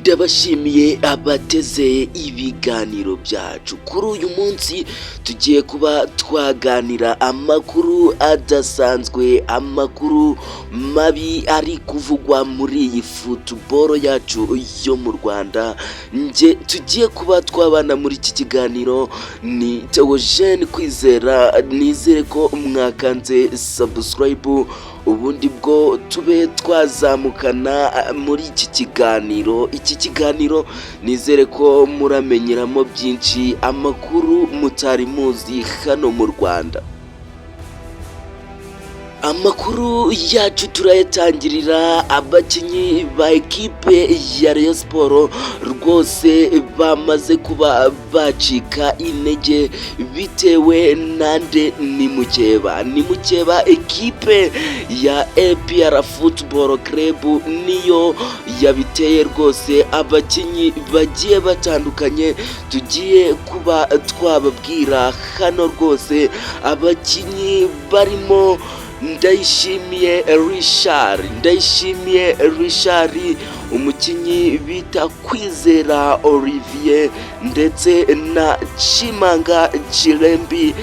ndabashimiye abateze ibiganiro byacu. Kuri uyu munsi tugiye kuba twaganira amakuru adasanzwe, amakuru mabi ari kuvugwa muri iyi football yacu yo mu Rwanda. Tugiye kuba twabana muri iki kiganiro ni Theogene Kwizera. Nizere ko mwakanze subscribe ubundi bwo tube twazamukana muri iki kiganiro. Iki kiganiro nizere ko muramenyeramo byinshi, amakuru mutari muzi hano mu Rwanda. Amakuru yacu turayatangirira abakinnyi ba ekipe ya Rayon Sport rwose bamaze kuba bacika intege bitewe nande ni mukeba ekipe ya APR Football Club niyo yabiteye rwose. Abakinnyi bagiye batandukanye tugiye kuba twababwira hano rwose, abakinnyi barimo Ndayishimiye Richard, umukinnyi bita Kwizera Olivier ndetse na Chimanga Chirembi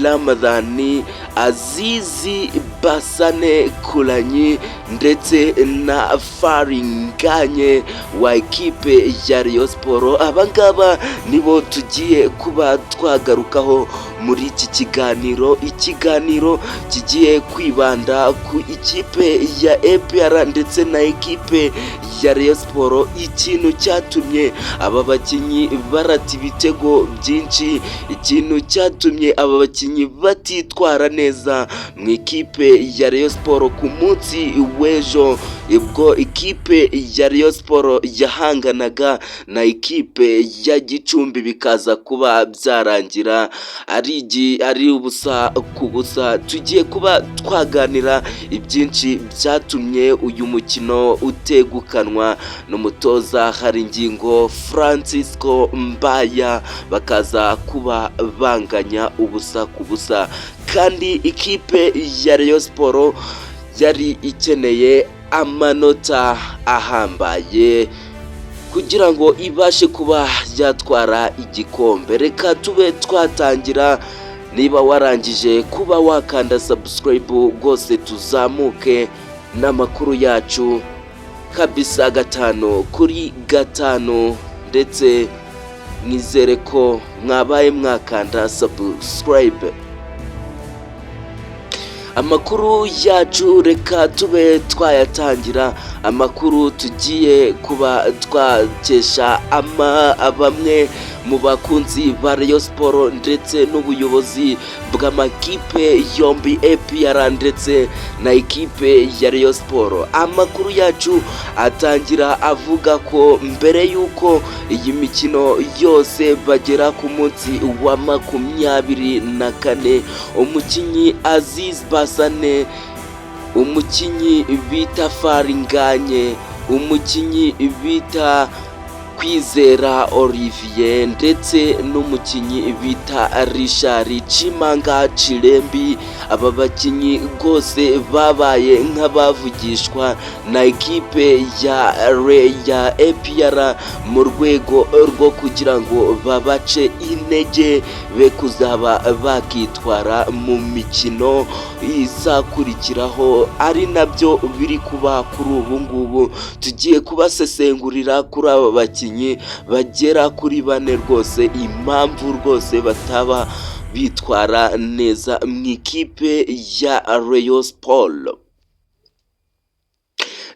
Ramadhani, Azizi Basane Kulanyi ndetse na Faringanye wa ekipe ya Rayon Sport. Abangaba nibo tugiye kuba twagarukaho muri iki kiganiro. Ikiganiro kigiye kwibanda ku ikipe ya APR ndetse na ekipe ya Rayon Sport. Ikintu cyatumye aba bakinnyi barata ibitego byinshi, ikintu cyatumye aba bakinnyi batitwara neza mu ikipe ya Rayon Sport ku munsi w'ejo, ubwo ikipe ya Rayon Sport yahanganaga na ekipe ya Gicumbi bikaza kuba byarangira ari ubusa ku busa. Tugiye kuba twaganira ibyinshi byatumye uyu mukino utegukanwa n'umutoza Haringingo Francisco Mbaya, bakaza kuba banganya ubusa ku busa. Kandi ikipe ya Rayon Sport yari ikeneye amanota ahambaye kugira ngo ibashe kuba yatwara igikombe. Reka tube twatangira. Niba warangije kuba wakanda subscribe rwose tuzamuke n'amakuru yacu kabisa 5 ndetse nizere ko mwabaye mwakanda subscribe. Amakuru yacu reka tube twayatangira. Amakuru tugiye kuba twakesha bamwe mu bakunzi ba Rayon Sport ndetse n'ubuyobozi bw'amakipe yombi APR ndetse na ekipe ya Rayon Sport. Amakuru yacu atangira avuga ko mbere y'uko iyi mikino yose bagera ku munsi wa 24, umukinnyi Aziz Basane, umukinnyi bita Faringanye, umukinnyi bita Kwizera Olivier ndetse n'umukinnyi bita Richard Chimanga Chirembi, aba bakinnyi rwose babaye nk'abavugishwa na ekipe ya APR mu rwego rwo kugira ngo babace intege be kuzaba bakitwara mu mikino izakurikiraho, ari nabyo biri kuba kuri ubu ngubu. Tugiye kubasesengurira kuri aba bakinnyi bagera kuri 4 rwose, impamvu rwose bataba bitwara neza mu ikipe ya Rayon Sport.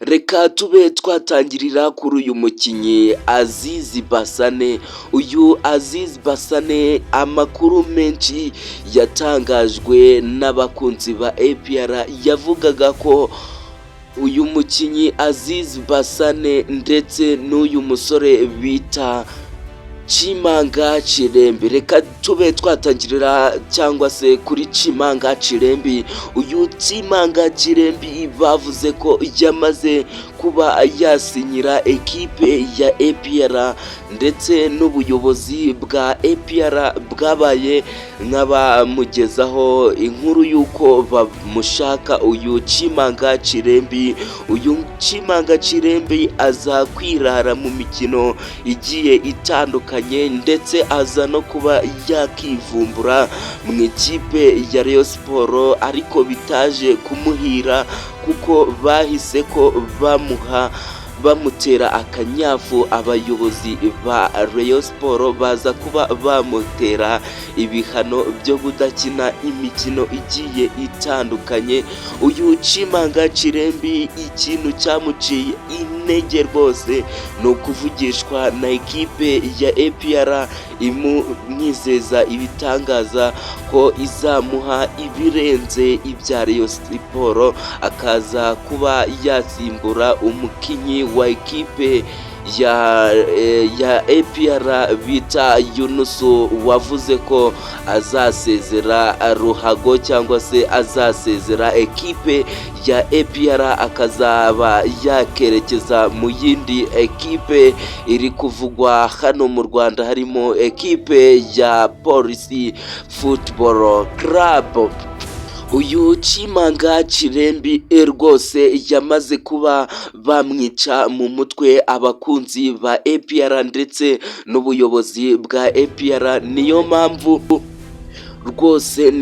Reka tube twatangirira kuri uyu mukinnyi Aziz Basane. Uyu Aziz Basane, amakuru menshi yatangajwe n'abakunzi ba APR yavugaga ko uyu mukinnyi Aziz Basane ndetse n'uyu musore bita Chimanga Chirembi. Reka tube twatangirira cyangwa se kuri Chimanga Chirembi. Uyu Chimanga Chirembi bavuze ko yamaze kuba yasinyira ekipe ya APR, ndetse n'ubuyobozi bwa APR bwabaye nk'abamugezaho inkuru y'uko bamushaka uyu Chimanga Chirembi. Uyu Chimanga Chirembi aza kwirara mu mikino igiye itandukanye, ndetse aza no kuba yakivumbura mu ikipe ya Rayon Sport, ariko bitaje kumuhira kuko bahise ko bamutera akanyafu. Abayobozi ba Rayon Sport baza kuba bamutera ibihano byo kudakina imikino igiye itandukanye. Uyu Chimanga Chirembi ikintu cyamuciye intege rwose ni ukuvugishwa na ekipe ya APR imwizeza ibitangaza ko izamuha ibirenze ibya Rayon Sport, akaza kuba yasimbura umukinyi wa ekipe ya APR bita Yunusu, wavuze ko azasezera ruhago cyangwa se azasezera ekipe ya APR, akazaba yakerekeza mu yindi ekipe iri kuvugwa hano mu Rwanda, harimo ekipe ya Police Football Club. Uyu Chimanga Chirembi rwose yamaze kuba bamwica mu mutwe abakunzi ba APR ndetse n'ubuyobozi bwa APR. Niyo mpamvu rwose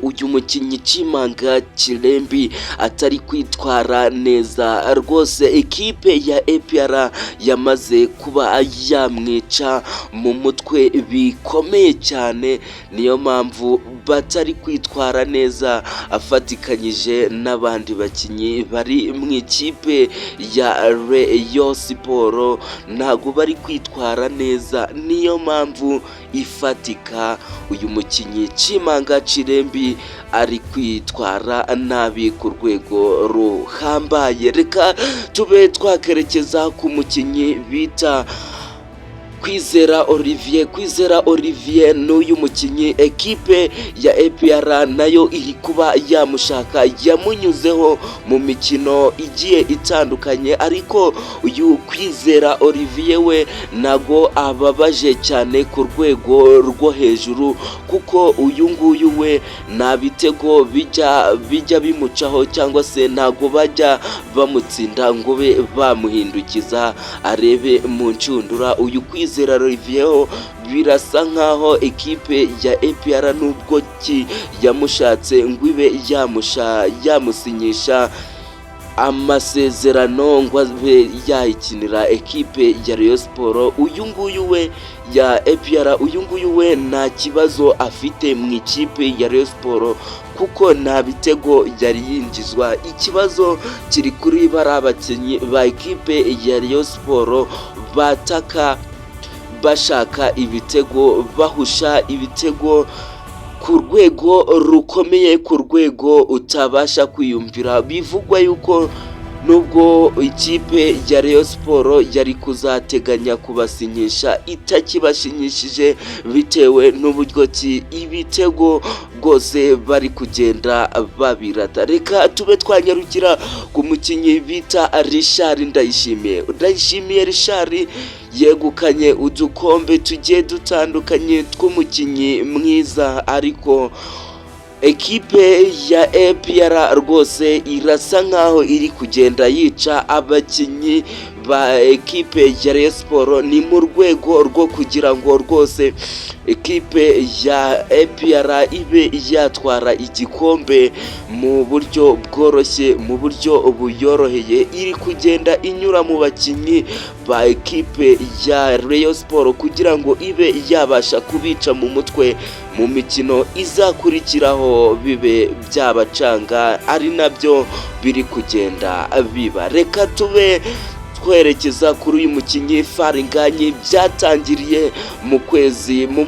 uyu mukinnyi Chimanga Chirembi atari kwitwara neza rwose. Ekipe ya APR yamaze kuba yamwica mu mutwe bikomeye cyane, niyo mpamvu batari kwitwara neza afatikanyije n'abandi bakinnyi bari mu ikipe ya Rayon Sport, ntago bari kwitwara neza. Niyo mpamvu ifatika uyu mukinnyi Chimanga Chirembi ari kwitwara nabi ku rwego ruhambaye. Reka tube twakerekeza ku mukinnyi bita Kwizera Olivier n'uyu mukinnyi ekipe ya APR nayo iri kuba yamushaka, yamunyuzeho mu mikino igiye itandukanye, ariko uyu Kwizera Olivier we nago ababaje cyane ku rwego rwo hejuru, kuko uyu nguyu we nta bitego bijya bimucaho cyangwa se ntago bajya bamutsinda ngo be bamuhindukiza arebe mu ncundura. Uyu Kwizera Olivier birasa nkaho ekipe ya APR nubwo yamushatse ngo ibe yamusinyisha amasezerano ngo abe yayikinira ekipe ya Rayon Sport, uyu nguyu we ya APR, uyu nguyu we nta kibazo afite mu ikipe ya Rayon Sport kuko nta bitego yari yinjizwa. Ikibazo kiri kuri abakinnyi ba ekipe ya Rayon Sport bataka bashaka ibitego, bahusha ibitego ku rwego rukomeye, ku rwego utabasha kwiyumvira. Bivugwa yuko nubwo ikipe ya Rayon Sport yari kuzateganya kubasinyisha itakibashinyishije bitewe n'uburyo ibitego rwose bari kugenda babirata. Reka tube twanyarukira ku mukinnyi bita Richard Ndayishimiye. Richard yegukanye udukombe tugiye dutandukanye tw'umukinnyi mwiza, ariko ekipe ya APR rwose irasa nkaho iri kugenda yica abakinnyi ba ekipe ya Rayon Sport. Ni mu rwego rwo kugira ngo rwose ekipe ya APR ibe yatwara igikombe mu buryo bworoshye, mu buryo buyoroheye. Iri kugenda inyura mu bakinnyi ba ekipe ya Rayon Sport kugira ngo ibe yabasha kubica mu mutwe mu mikino izakurikiraho bibe byabacanga, ari nabyo biri kugenda biba. Reka tube twerekeza kuri uyu mukinnyi Faringanye byatangiriye mu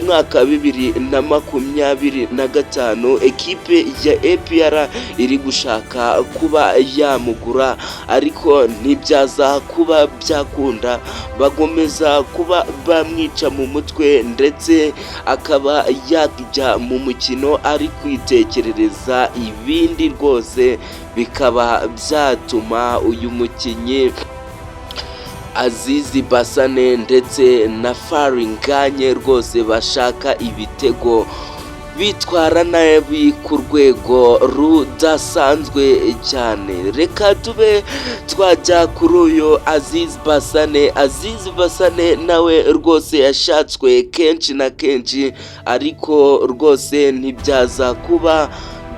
mwaka wa 2025 ekipe ya APR iri gushaka kuba yamugura ariko ntibyaza kuba byakunda, bagomeza kuba bamwica mu mutwe ndetse akaba yajya mu mukino ari kwitekerereza ibindi rwose, bikaba byatuma uyu mukinnyi Azizi Basane ndetse na Faringanye rwose bashaka ibitego bitwara nabi ku rwego rudasanzwe cyane. Reka tube twajya kuri uyu Azizi Basane nawe rwose yashatswe kenshi na kenshi ariko rwose ntibyaza kuba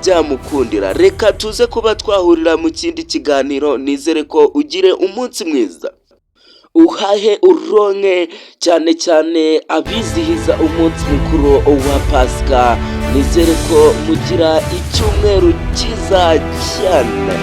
byamukundira. Reka tuze kuba twahurira mu kindi kiganiro, nizere ko ugire umunsi mwiza, uhahe uronke cyane cyane abizihiza umunsi mukuru wa Pasika, nizere ko mugira icyumweru cyiza cyane.